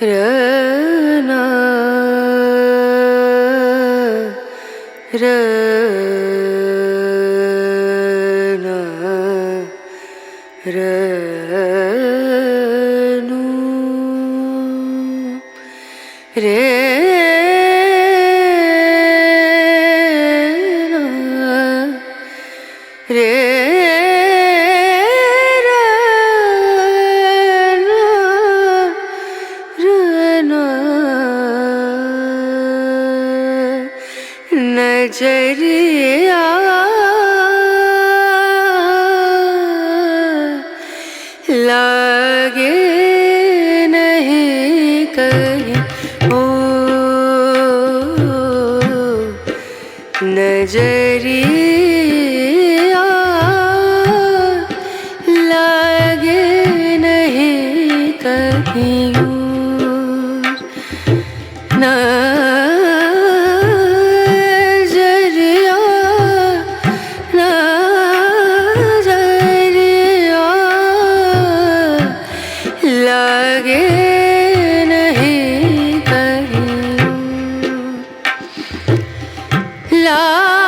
रना रना रनु रे रे नजरिया लागे नहीं कहीं ओ नजरिया लागे नहीं कहीं लगे नहीं कहीं ला